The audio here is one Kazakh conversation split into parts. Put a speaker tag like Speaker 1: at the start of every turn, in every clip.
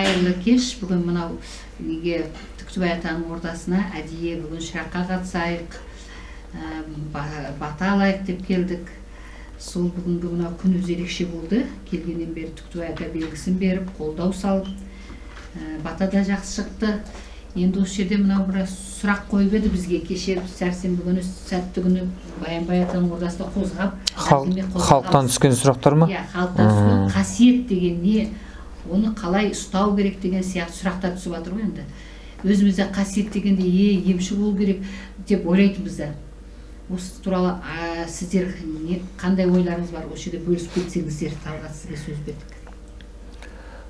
Speaker 1: қайырлы кеш. Бүгін мынау неге Түктібай атаның ордасына әдейі бүгін шыраққа қатысайық, бата алайық деп келдік. Сол бүгінгі мынау күн өзі ерекше болды. Келгеннен бері Түктібай ата белгісін беріп, қолдау салып, бата да жақсы шықты. Енді осы жерде мынау бір сұрақ қойып еді бізге. Кеше сәрсенбі күні, сәтті күні Баянбай атаның ордасында қозғап,
Speaker 2: халықтан түскен сұрақтар ма?
Speaker 1: Иә, халықтан түскен қасиет деген не, оны қалай ұстау керек деген сияқты сұрақтар түсіп жатыр ғой енді. Өзімізде қасиет дегенде емші болу керек деп ойлайтынбыз да. Осы туралы сіздер қандай ойларыңыз бар? Осы жерде бөлісіп кетсеңіздер, Талғат, сізге сөз бердік.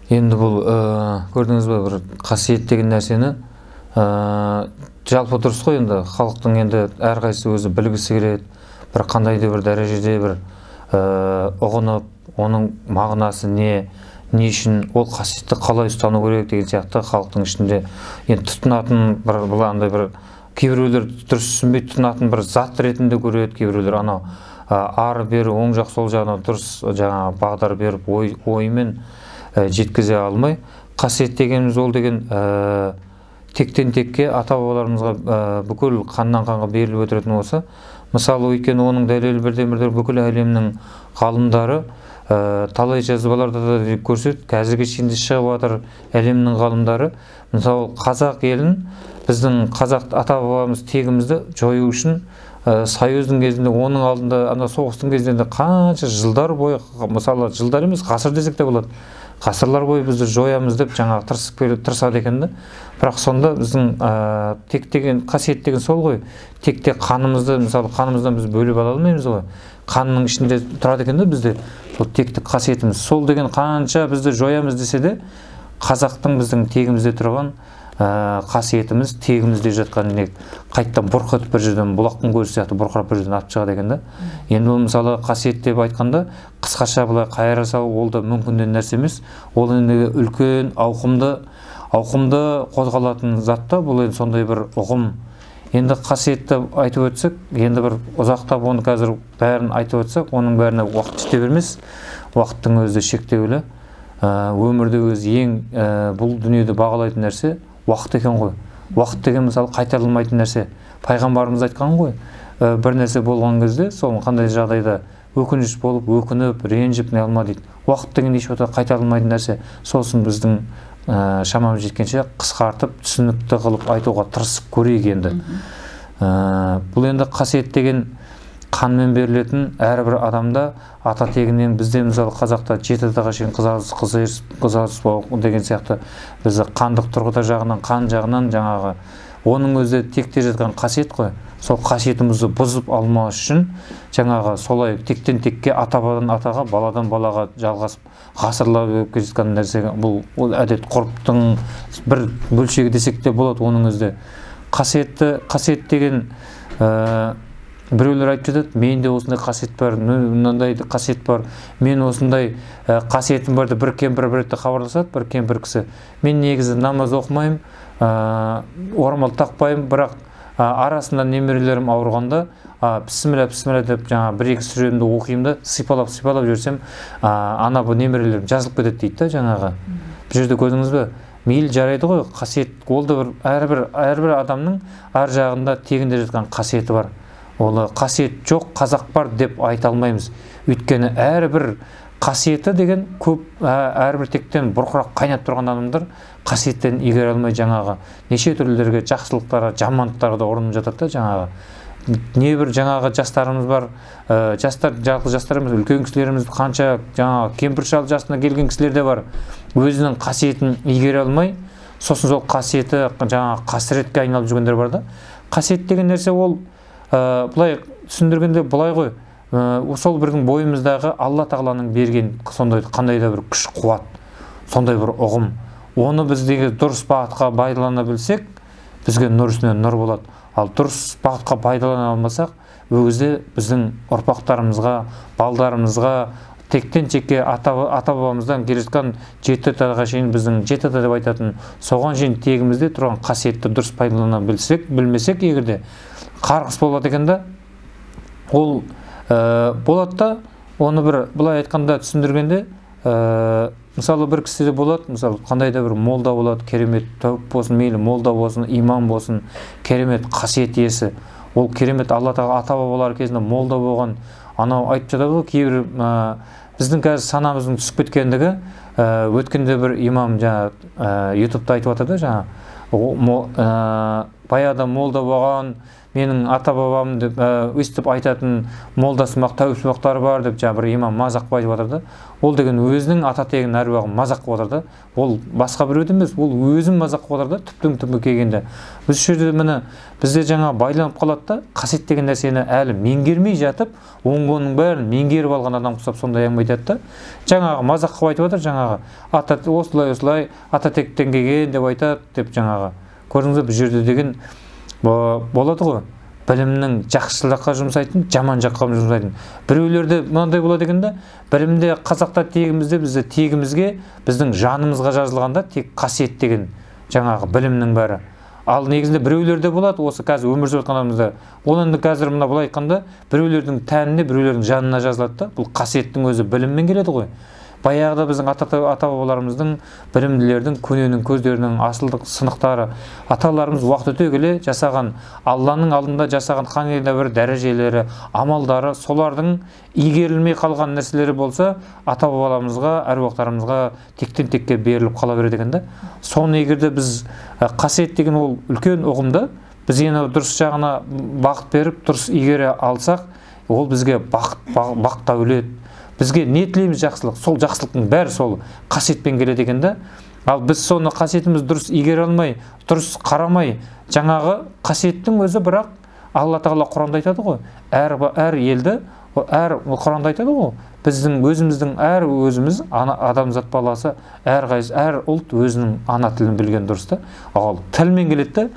Speaker 2: Енді бұл көрдіңіз бе, бір қасиет деген нәрсені жалпы дұрыс қой, енді халықтың енді әрқайсысы өзі білгісі келеді, бір қандай да бір дәрежеде бір ұғынып, оның мағынасы не үшін, ол қасиетті қалай ұстану керек деген сияқты халықтың ішінде енді тұтынатын бір бұландай бір кейбіреулер дұрыс түсінбей тұтынатын бір зат ретінде көреді, кейбіреулер анау ары бері оң жақ сол жағына дұрыс жаңа бағдар беріп оймен жеткізе алмай, қасиет дегеніміз ол деген тектен текке ата-бабаларымызға бүкіл қаннан қанға беріліп өтіретін болса, мысалы өйткені оның дәлелі бірден-бір бүкіл әлемнің ғалымдары талай жазбаларда да деп көрсетеді, қазірге шейін шығып жатыр әлемнің ғалымдары. Мысалы қазақ елін, біздің қазақ ата-бабамыз тегімізді жою үшін союздың кезінде, оның алдында ана соғыстың кезінде қанша жылдар бойы, мысалы жылдар емес ғасыр десек те болады, ғасырлар бойы бізді жоямыз деп жаңағы тырысады екен да. Бірақ сонда біздің тек деген қасиет деген сол ғой. Текте қанымызды, мысалы қанымыздан біз бөліп ала алмаймыз ғой. Қанның ішінде тұрады екен да бізде. Сол тектік қасиетіміз. Сол деген қанша бізді жоямыз десе де, қазақтың біздің тегімізде тұрған қасиетіміз, тегімізде жатқан қайттан бұрқ етіп бір жерден бұлақтың көзі сияқты бұрқырап бір жерден атып шығады екен да. Енді ол мысалы қасиет деп айтқанда қысқаша былай қайыра салу ол да мүмкін нәрсе емес. Ол енді үлкен ауқымды қозғалатын затта, бұл енді сондай бір ұғым. Енді қасиетті айтып өтсек, енді бір ұзақтап оны қазір бәрін айтып өтсек, оның бәріне уақыт жете бермес. Уақыттың өзі шектеулі. Өмірде өзі ең бұл дүниеде бағалайтын нәрсе уақыт екен ғой. Уақыт деген мысалы қайтарылмайтын нәрсе. Пайғамбарымыз айтқан ғой, бір нәрсе болған кезде, сол қандай жағдайда өкініш болып, өкініп, ренжіп не алма дейді. Уақыт деген ешуақытта қайтарылмайтын нәрсе. Сосын біздің шамамыз жеткенше қысқартып, түсінікті қылып айтуға тырысып көрейік енді. Бұл енді қасиет деген қанмен берілетін әрбір адамда ата тегінен, бізде мысалы қазақта 7 атаға шейін қызарыс деген сияқты бізді қандық тұрғыда жағынан, қан жағынан жаңағы оның өзі текте жатқан қасиет қой. Сол қасиетімізді бұзып алмас үшін жаңағы солай тектен текке атадан атаға, баладан балаға жалғасып ғасырлар өтіп жатқан нәрсе. Бұл әдет ғұрыптың бір бөлшегі десек те болады. Оның өзі қасиет деген біреулер айтып жатады, менде осындай қасиет бар, мынандай қасиет бар, мен осындай қасиетім бар деп бір кемпір бір ретте хабарласады, бір кемпір кісі. Мен негізі намаз оқымаймын, орамал тақпаймын, бірақ арасында немерелерім ауырғанда бісміллә деп жаңа бір-екі сүремді оқимын да, сипалап жүрсем, ана бұл немерелерім жазылып кетеді дейді да жаңағы. Бұл жерде көрдіңіз бе? Мейлі жарайды ғой, қасиет, ол да әрбір адамның ар жағында тегінде жатқан қасиеті бар. Ол қасиет жоқ, қазақ бар деп айта алмаймыз. Өйткені әрбір қасиеті деген көп, әрбір тектен бұрқырап қайнап тұрған адамдар қасиеттен игере алмай жаңағы неше түрлерге жақсылықтарға, жамандықтарға да ұрынып жатады да жаңағы. Небір жаңағы жастарымыз бар, жастар емес, үлкен кісілеріміз қанша жаңағы кемпір шал жасына келген кісілер де бар. Өзінің қасиетін игере алмай, сосын сол қасиеті жаңағы қасіретке айналып жүргендер бар да. Қасиет деген нәрсе ол былай түсіндіргенде былай ғой, сол бірдің бойымыздағы Алла тағаланың берген сондай қандай да бір күш қуат, сондай бір ұғым. Оны біздегі дұрыс бағытқа пайдалана білсек, бізге нұр үстіне нұр болады. Ал дұрыс бағытқа пайдалана алмасақ, өгізде біздің ұрпақтарымызға, балдарымызға, тектен текке ата-бабамыздан келе жатқан 7 атаға шейін біздің 7 ата деп айтатын, соған шейін тегімізде тұрған қасиетті дұрыс пайдалана білмесек, егерде қарғыс болады екен да, ол болады да, оны бір былай айтқанда түсіндіргенде мысалы бір кісіде болады, мысалы қандай да бір молда болады, керемет тәуіп болсын, мейлі молда болсын, имам болсын, керемет қасиет иесі, ол керемет Алла тағала ата бабалар кезінде молда болған, анау айтып жатады ғой, кейбір біздің қазір санамыздың түсіп кеткендігі, өткенде бір имам жаңа ютубта айтып жатыр да, жаңа баяғыда молда болған, менің ата бабам деп өстіп айтатын молдасымақ, тәуіпсімақтары бар деп жаңа бір имам мазақ айтып жатыр да. Ол деген өзінің ата тегін әруағын мазақ қылып жатыр да. Ол басқа біреуді емес, ол өзін мазақ қылып жатыр да, түптің түбі келгенде. Біз жерде міне бізде жаңа байланып қалады да, қасиет деген нәрсені әлі меңгермей жатып, оңғының бәрін меңгеріп алған адам құсап сондай әңгіме айтады да. Жаңағы мазақ қылып айтып жатыр, жаңағы ата осылай ата тектен келген деп айтады деп жаңағы. Көрдіңіз бе, бұл жерде деген болады ғой, білімнің жақсы жаққа жұмсайтын, жаман жаққа жұмсайтын. Біреулерде мынандай болады дегенде, білімде қазақта тегімізде, бізде тегімізге, біздің жанымызға жазылғанда тек қасиет деген жаңағы білімнің бәрі. Ал негізінде біреулерде болады, осы қазір өмір сүріп жатқанымызда, оны қазір мына былай айтқанда, біреулердің тәніне, біреулердің жанына жазылады да, бұл қасиеттің өзі біліммен келеді ғой. Баяғыда біздің ата-бабаларымыздың, білімділердің, көненің көздерінің асылдық сынықтары, аталарымыз уақыт өте келе жасаған, Алланың алдында жасаған қандай да бір дәрежелері, амалдары, солардың игерілмей қалған нәрселері болса, ата-бабаларымызға, әруақтарымызға тектен текке беріліп қала береді екен да. Соны егерде біз қасиет деген ол үлкен ұғымды, біз енді дұрыс жағына бағыт беріп, дұрыс игере алсақ, ол бізге бақыт дәулет, бізге не тілейміз жақсылық, сол жақсылықтың бәрі сол қасиетпен келеді екен да. Ал біз соны қасиетіміз дұрыс игере алмай, дұрыс қарамай, жаңағы қасиеттің өзі бірақ Алла тағала Құранда айтады ғой, әр елді, Құранда айтады ғой, біздің өзіміздің әр өзіміз адамзат баласы, әр ұлт өзінің ана тілін білген дұрыс та. Ал тілмен келеді,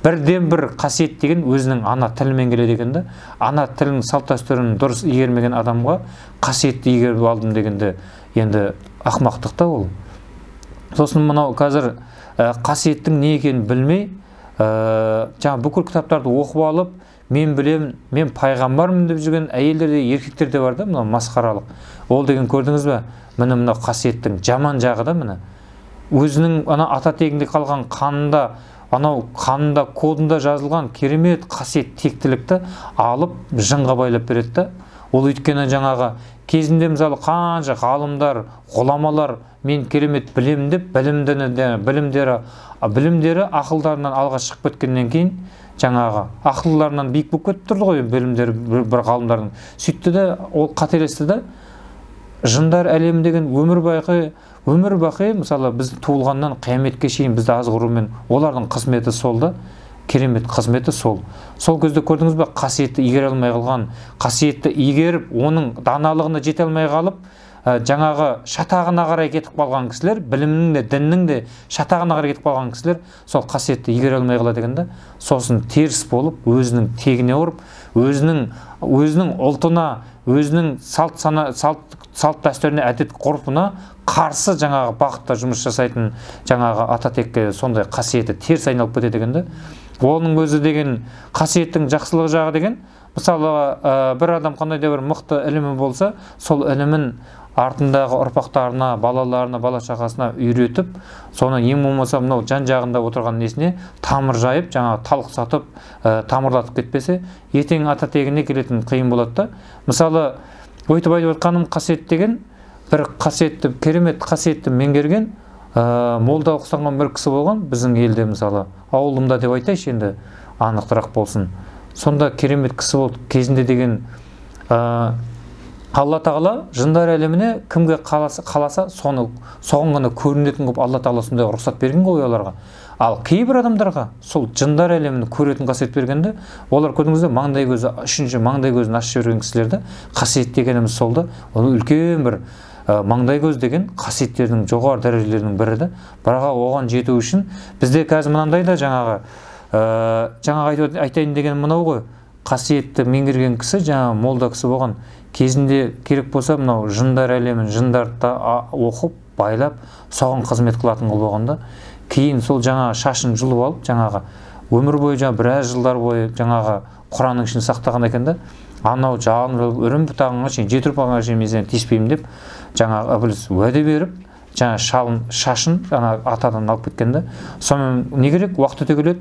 Speaker 2: бірден бір қасиет деген өзінің ана тілімен келеді екен да. Ана тілін, салт дәстүрін дұрыс игермеген адамға қасиетті игеріп алдым дегенде енді ақымақтық та ол. Сосын мынау қазір қасиеттің не екенін білмей, жаңа бүкіл кітаптарды оқып алып, мен білем, мен пайғамбармын деп жүрген әйелдер де еркектер де бар да, мына масқаралық. Ол деген көрдіңіз бе? Міне мына қасиеттің жаман жағы да міне. Өзінің ана ата тегінде қалған қанында, анау қанында, кодында жазылған керемет қасиет тектілікті алып жынға байлап береді да. Ол өйткені жаңағы кезінде мысалы қанша ғалымдар, ғұламалар мен керемет білемін деп білімдері ақылдарынан алға шығып кеткеннен кейін жаңағы ақылларынан биік болып кетіп тұрды ғой білімдері бір ғалымдардың. Сөйтті де ол қателесті де жындар әлемі деген өмір бақи мысалы біз туылғаннан қияметке шейін бізді азғырумен олардың қызметі сол да, керемет қызметі сол. Сол кезде көрдіңіз бе, қасиетті игере алмай қалған, қасиетті игеріп, оның даналығына жете алмай қалып, жаңағы шатағына қарай кетіп қалған кісілер, білімнің де, діннің де шатағына қарай кетіп қалған кісілер, сол қасиетті игере алмай қалады дегенде, сосын теріс болып, өзінің тегіне ұрып, өзінің ұлтына, өзінің салт дәстүріне, әдет ғұрпына қарсы жаңағы бағытта жұмыс жасайтын жаңағы ата текке сондай қасиеті теріс айналып кетеді дегенде, оның өзі деген қасиеттің жақсылығы жағы деген, мысалы бір адам қандай да бір мықты ілімі болса, сол ілімін артындағы ұрпақтарына, балаларына, бала шағасына үйретіп, соны ең болмаса мынау жан жағында отырған несіне тамыр жайып, жаңағы талық сатып, тамырлатып кетпесе, ертең ата тегіне келетін қиын болады да. Мысалы, өйтіп айтып отқаным қасиет деген бір қасиетті, керемет қасиетті меңгерген молда ұқсанған бір кісі болған біздің елде, мысалы ауылымда деп айтайыншы, енді анықтырақ болсын. Сонда керемет кісі болды кезінде деген Алла тағала жындар әлеміне кімге қаласа соған ғана көрінетін қылып Алла тағала сондай рұқсат берген ғой оларға. Ал кейбір адамдарға сол жындар әлемін көретін қасиет бергенде, олар көрдіңіздер маңдай көзі, үшінші маңдай көзін ашып жіберген кісілерді қасиет дегеніміз сол да. Ол үлкен бір маңдай көз деген қасиеттердің жоғары дәрежелерінің бірі де. Бірақ оған жету үшін бізде қазір мынандай да жаңағы айтайын деген мынау ғой, қасиетті меңгерген кісі, жаңағы молда кісі болған кезінде керек болса мынау жындар әлемін жындарды оқып, байлап, соған қызмет қылатын қыл болғанда, кейін сол жаңағы шашын жұлып алып, жаңағы өмір бойы жаңағы біраз жылдар бойы жаңағы Құранның ішін сақтаған екен да, анау жалын үрім бұтағыңа шейін, жеті ұрпағыңа шейін мен сені тиіспеймін деп, жаңағы Ибlis уәде беріп, жаңа шашын жаңа атадан алып кеткенде, сонымен не керек? Уақыт өте келеді,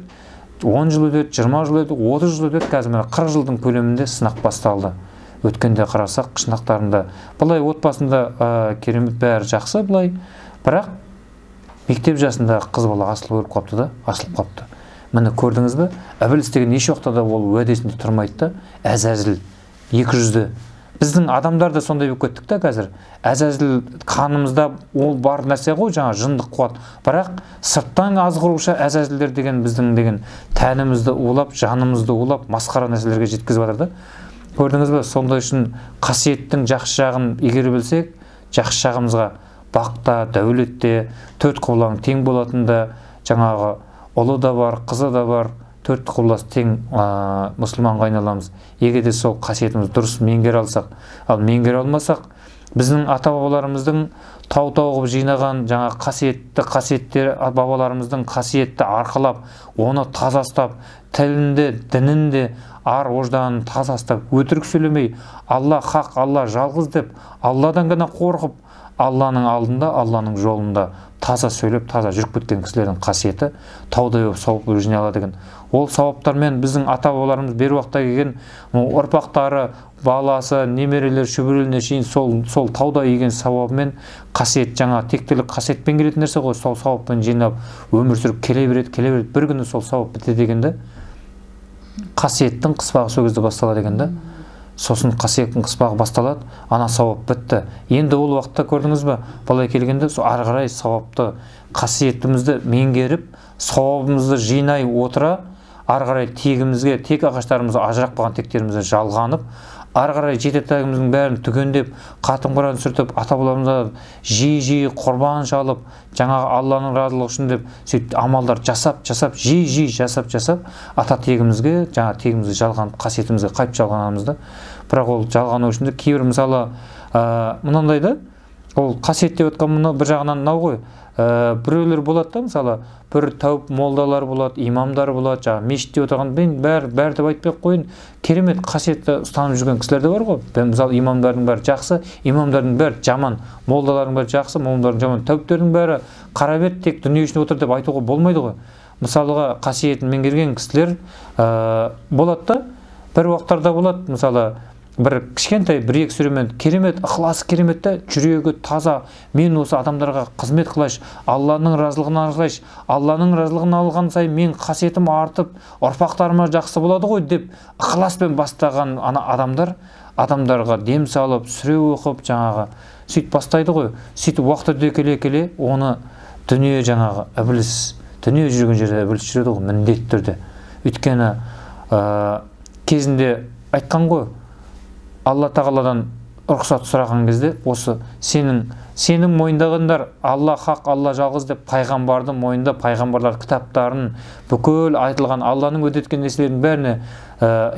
Speaker 2: 10 жыл өтеді, 20 жыл өтеді, 30 жыл өтеді, қазір мына 40 жылдың көлемінде сынақ басталды. Өткенде қарасақ, шынақтарында былай отбасында керемет бәрі жақсы, былай, бірақ мектеп жасында қыз бала асылып өліп қапты да, асылып қапты. Міне көрдіңіз бе? Ібіліс деген еш уақытта да ол уәдесінде тұрмайды да, әзәзіл, 200-ді. Біздің адамдар да сондай болып кеттік та қазір. Әзәзіл қанымызда ол бар нәрсе ғой, жаңа жындық қуат. Бірақ сырттан азғырушы әзәзілдер деген біздің деген тәнімізді улап, жанымызды улап, масқара нәрселерге жеткізіп жатыр да. Көрдіңіз бе? Сондай үшін қасиеттің жақсы жағын игере білсек, жақсы жағымызға бақта, дәулетте, төрт құбылаң тең болатында, жаңағы ұлы да бар, қызы да бар, төрт құбылас тең мұсылманға айналамыз. Егер де сол қасиетіміз дұрыс меңгере алсақ, ал меңгере алмасақ, біздің ата-бабаларымыздың тау-тау қылып жинаған жаңа қасиеттер бабаларымыздың қасиетті арқалап, оны таза ұстап, тілінде, дінінде ар ожданын таза ұстап, өтірік сөйлемей, Алла хақ, Алла жалғыз деп, Алладан ғана қорқып, Алланың алдында, Алланың жолында таза сөйлеп, таза жүріп кеткен кісілердің қасиеті таудай болып сауап жинай алады деген. Ол сауаптармен біздің ата-бабаларымыз бер уақытта келген ұрпақтары, баласы, немерелер, шөберелеріне шейін сол тауда еген сауабымен қасиет, жаңа тектілік қасиетпен келетін нәрсе ғой, сол сауаппен жинап өмір сүріп келе береді, бір күні сол сауап бітеді дегенде, қасиеттің қыспағы сол кезде басталады дегенде. Сосын қасиеттің қыспағы басталады, ана сауап бітті. Енді ол уақытта көрдіңіз бе, былай келгенде ары қарай сауапты, қасиетімізді меңгеріп, сауабымызды жинай отыра, ары қарай тегімізге, тек ағаштарымызды ажырап қалған тектерімізді жалғанып, ары қарай жететагіміздің бәрін түгендеп, қатын-құран сүртіп, ата-бабаларымызға жиі құрбан шалып, жаңағы Алланың разылығы үшін деп сөйтіп амалдар жасап, жиі жасап, ата тегімізге, жаңа тегімізді жалғанып, қасиетімізге қайтып жалғанамызды. Бірақ ол жалғану үшін де кейбір мысалы мынандай да, ол қасиет деп отқан мұны бір жағынан мынау ғой, біреулер болады да, мысалы бір тәуіп молдалар болады, имамдар болады, жаңа мешітте отырған, мен бәрі деп айтпай қойын, керемет қасиетті ұстанып жүрген кісілер де бар ғой. Мысалы имамдардың бәрі жақсы, имамдардың бәрі жаман, молдалардың бәрі жақсы, молдалардың жаман, тәуіптердің бәрі қара бет, тек дүние үшін отыр деп айтуға болмайды ғой. Мысалға қасиетін меңгерген кісілер болады да, бір уақыттарда болады, мысалы бір кішкентай бір-екі сүремен керемет, ықыласы керемет та, жүрегі таза, мен осы адамдарға қызмет қылайш, Алланың разылығын алғайш, Алланың разылығын алған сайын мен қасиетім артып, ұрпақтарыма жақсы болады ғой деп ықыласпен бастаған ана адамдарға дем салып, сүре оқып, жаңағы сөйтіп бастайды ғой. Сөйтіп уақыт өте келе оны дүние жаңағы ібіліс, дүние жүрген жерде ібіліс жүреді ғой, міндетті түрде. Өйткені кезінде айтқан ғой, Алла тағаладан рұқсат сұраған кезде, осы сенің мойындағандар Алла хақ, Алла жалғыз деп пайғамбардың мойында, пайғамбарлар кітаптарын, бүкіл айтылған Алланың өтеткен нәрселердің бәріне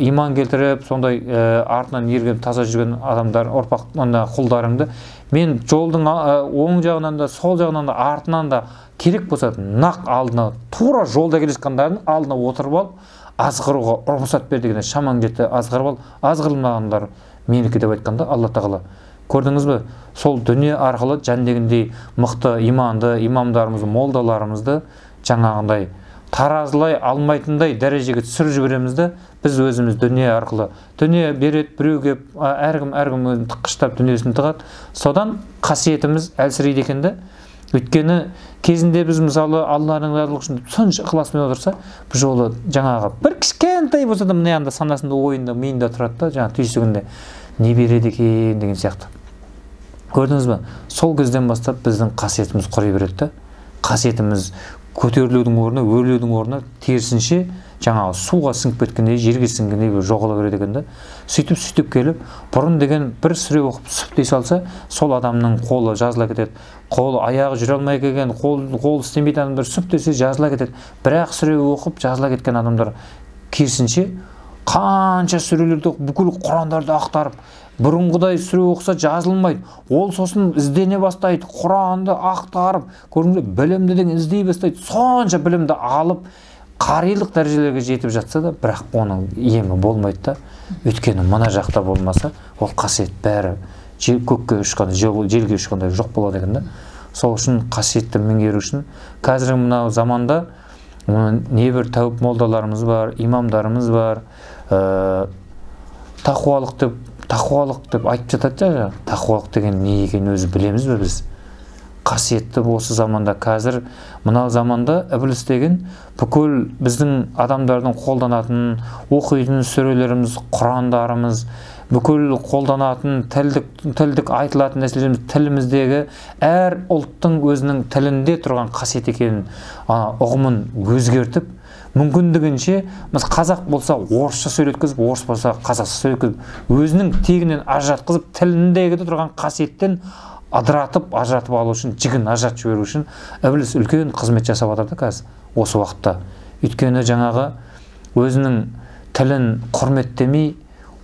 Speaker 2: иман келтіріп, сондай артынан ерген таза жүрген адамдар, ұрпақтарында құлдарыңды, мен жолдың оң жағынан да, сол жағынан да, артынан да керек болса, нақ алдына, тура жолда келе жатқандардың алдына отырып алып, азғыруға рұқсат бер дегенде, шамаң жетті азғырып ал, азғырылмағандар менікі деп айтқанда Алла тағала. Көрдіңіз бе? Сол дүние арқылы жәндегіндей мықты иманды имамдарымызды, молдаларымызды жаңағындай таразылай алмайтындай дәрежеге түсіріп жібереміз де, біз өзіміз дүние арқылы. Дүние береді біреуге, әркім өзін тыққыштап дүниесін тығады. Содан қасиетіміз әлсірейді екен де. Өйткені кезінде біз мысалы Алланың разылығы үшін сонша ықыласпен отырса, бұл жолы жаңағы бір кішкентай болса да мына анда санасында, ойында, миында тұрады да, жаңағы түйсігінде не береді екен деген сияқты. Көрдіңіз бе? Сол кезден бастап біздің қасиетіміз құри береді да. Қасиетіміз көтерілудің орнына, өрлеудің орнына терісінше жаңағы суға сіңіп кеткендей, жерге сіңгендей жоғала береді екен да. Сөйтіп келіп, бұрын деген бір сүре оқып сүптей салса, сол адамның қолы жазыла кетеді. Қолы, аяғы жүре алмай келген, қол істемейтін адамдар сүптесе жазыла кетеді. Бірақ сүре оқып жазыла кеткен адамдар керісінше қанша сүрелерді бүкіл Құрандарды ақтарып, бұрынғыдай сүре оқыса жазылмайды. Ол сосын іздене бастайды, Құранды ақтарып, көрдіңіз бе, білімді деген іздей бастайды. Сонша білімді алып, қарилық дәрежелерге жетіп жатса да, бірақ оның емі болмайды да. Өйткені мына жақта болмаса, ол қасиет бәрі көкке ұшқанда, желге ұшқанда жоқ болады екен да. сол үшін қасиетті меңгеру үшін қазіргі мынау заманда небір тәуіп молдаларымыз бар, имамдарымыз бар, тақуалық деп айтып жатады. Тақуалық деген не екенін өзі білеміз бе біз? Қасиетті осы заманда, қазір мынау заманда ібіліс деген бүкіл біздің адамдардың қолданатын оқитын сүрелеріміз, құрандарымыз, бүкіл қолданатын тілдік айтылатын нәрселеріміз, тіліміздегі әр ұлттың өзінің тілінде тұрған қасиет екенін ұғымын өзгертіп, мүмкіндігінше біз қазақ болса орысша сөйлеткізіп, орыс болса қазақша сөйлеткізіп, өзінің тегінен ажыратқызып, тіліндегі тұрған қасиеттен ажыратып алу үшін, жігін ажыратып жіберу үшін ібіліс үлкен қызмет жасап жатыр қазір осы уақытта. Өйткені жаңағы өзінің тілін құрметтемей,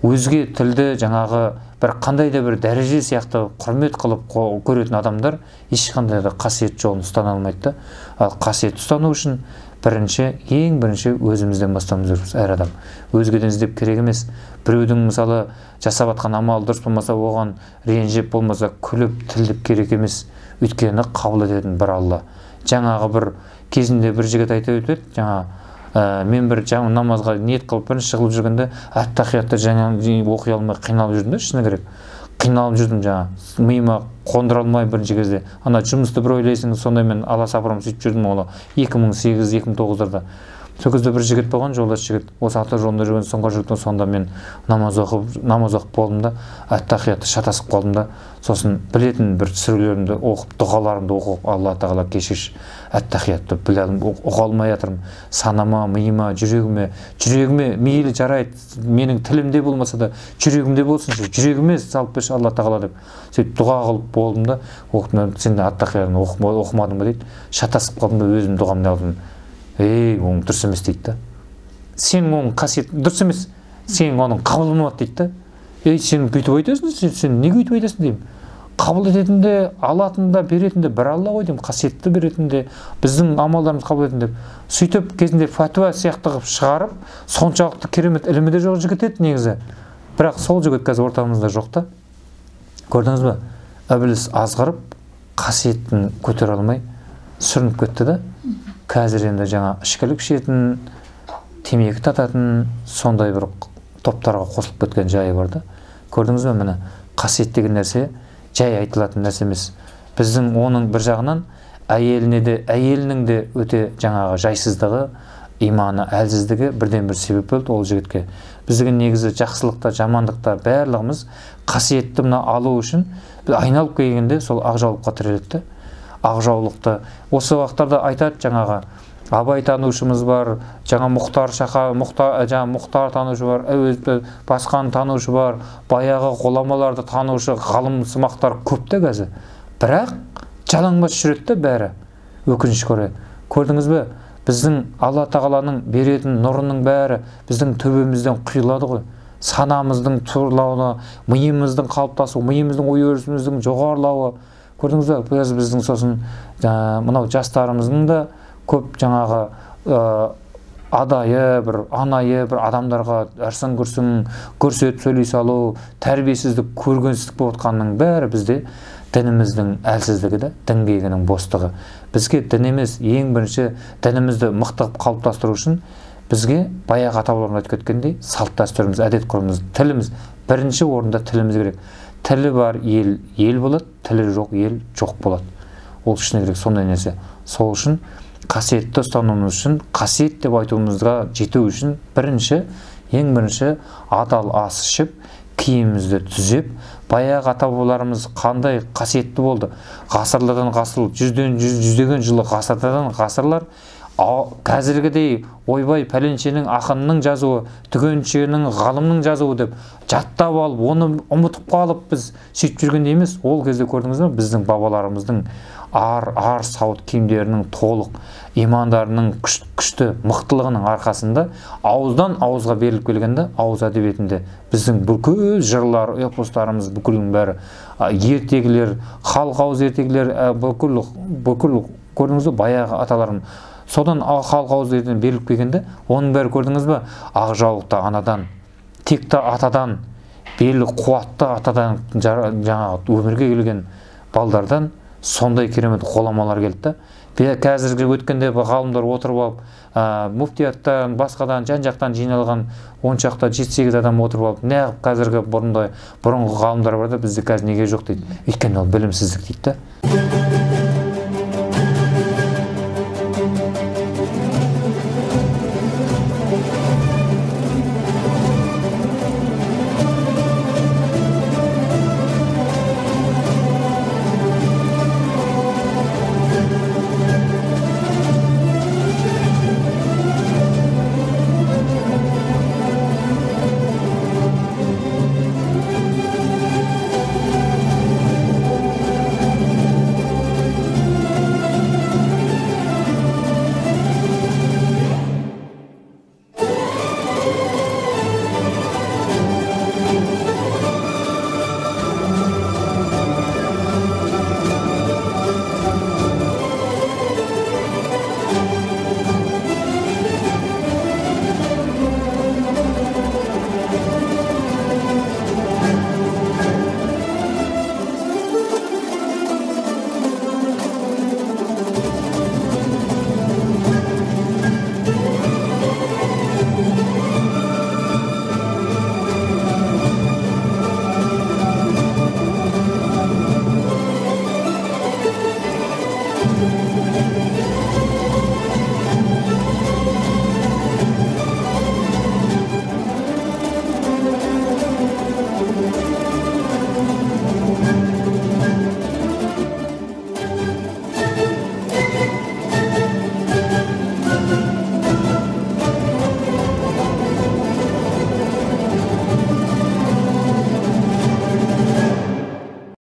Speaker 2: өзге тілді жаңағы бір қандай да бір дәреже сияқты құрмет қылып көретін адамдар ешқандай да қасиет жолын ұстана алмайды. Ал қасиет ұстану үшін ең бірінші өзімізден бастауымыз керек. Әр адам өзгеден іздеп керек емес. Біреудің мысалы жасап жатқан амалы дұрыс болмаса, оған ренжіп болмаса күліп тілдеп керек емес. Өйткені қабыл ететін бір Алла. Жаңағы бір кезінде бір жігіт айтып өтеді, мен бір намазға ниет қылып бірінші шығып жүргенде ат-тахиятты жаңа оқи алмай қиналып жүрдім да, шыны керек. Қиналып жүрдім, миыма қондыра алмай бірінші кезде. Ана жұмысты бір ойлайсың, сонда мен аласапырым сөйтіп жүрдім, ол 2008-2009-дарда. Сол кезде бір жігіт болған, жолдас жігіт. Осы ата жолында жүрген соңғы жігіттің сонда мен намаз оқып болдым да, ат-тахиятты шатасып қалдым да, сосын білетін бір сүрелерімді оқып, дұғаларымды оқып, Алла тағала кешірші, ат-тахиятты білдім, оқа алмай жатырмын. Санама, миыма, жүрегіме мейлі жарайды, менің тілімде болмаса да жүрегімде болсыншы, жүрегіме салып берші Алла тағала деп. Сөйтіп дұға қылып болдым да, оқып, сен ат-тахиятты оқымадың ба дейді, шатасып қалдым да, өзім дұғамды алдым. Оның дұрыс емес дейді да. Сен оның қасиеті дұрыс емес, сен оның қабыл болмады дейді да. Сен бүйтіп айтасың, сен неге бүйтіп айтасың деймін. Қабыл ететінде, алатында, беретінде бір Алла ғой деймін, қасиетті беретінде, біздің амалдарымыз қабыл ететінде. Сөйтіп кезінде фатуа сияқты қылып шығарып, соншалықты керемет ілімі де жоқ жігіт еді негізі. Бірақ сол жігіт қазір ортамызда жоқ та. Көрдіңіз бе? Ібіліс азғырып, қасиетін көтере алмай сүрініп кетті да. Қазір енді жаңа ішкілік ішетін, темекі тататын, сондай бір топтарға қосылып кеткен жайы бар да. Көрдіңіз бе, міне қасиет деген нәрсе жай айтылатын нәрсе емес. Біздің оның бір жағынан әйелінің де өте жаңағы жайсыздығы, иманы әлсіздігі бірден бір себеп болды ол жігітке. Біздің негізі жақсылықта, жамандықта барлығымыз қасиетті мына алу үшін айналып келгенде сол ақжаулыққа тіреледі. Ақжаулықты осы уақыттарда айтады, жаңағы абай танушымыз бар, жаңа мұхтар танушы бар, әуезовті басқан танушы бар, баяғы ғұламаларды танушы ғалым сымақтар көп те қазір. Бірақ жалаңбас жүреді бәрі. Өкінішке орай. Көрдіңіз бе? Біздің Алла тағаланың беретін нұрының бәрі біздің төбемізден құйылады ғой. Санамыздың турлауына, миымыздың қалыптасуы, миымыздың ой-өрісіміздің жоғарылауы. Көрдіңіз бе? Біздің сосын мынау жастарымыздың да көп жаңағы адайы, бір анайы, бір адамдарға әрсін көрсетіп сөйлей салу, тәрбиесіздік, көргенсіздік болып отқанның бәрі бізде дініміздің әлсіздігі де, діңгегінің бостығы. Бізге дін емес, ең бірінші дінімізді мықты қалыптастыру үшін бізге баяғы ата-бабаларымыз айтып кеткендей, салт дәстүріміз, әдет ғұрпымыз, тіліміз, бірінші орында тіліміз керек. Тілі бар ел болады, тілі жоқ ел жоқ болады. Ол үшін керек сондай нәрсе. Сол үшін қасиетті ұстануымыз үшін, қасиет деп айтуымызға жету үшін ең бірінші адал ас ішіп, киімімізді түзеп, баяғы ата-бабаларымыз қандай қасиетті болды. Ғасырлардан ғасыр, жүздеген жылы ғасырдан ғасырлар қазіргідей ойбай пәленшенің ақынның жазуы, түгеншенің ғалымның жазуы деп жаттап алып, оны ұмытып қалып біз сөйтіп жүрген емес. Ол кезде көрдіңіз бе, біздің бабаларымыздың ар сауыт киімдерінің толық, имандарының күшті мықтылығының арқасында ауыздан ауызға беріліп келгенде, ауыз әдебиетінде біздің бүкіл жырлар, эпостарымыз бүкілінің бәрі, ертегілер, халық ауыз ертегілер, бүкіл көрдіңіз бе, баяғы аталарым содан халық ауыз ертегіден беріліп келгенде, оның бәрі көрдіңіз бе, ақжаулықты анадан, текті атадан, белі қуатты атадан жаңағы өмірге келген балдардан сондай керемет ғұламалар келді да. Қазіргі өткенде ғалымдар отырып алып, муфтияттан, басқадан, жан-жақтан жиналған 10 шақты 7-8 адам отырып алып, неғып қазіргі бұрынғы ғалымдар бар да, бізде қазір неге жоқ дейді. Өйткені ол білімсіздік дейді да.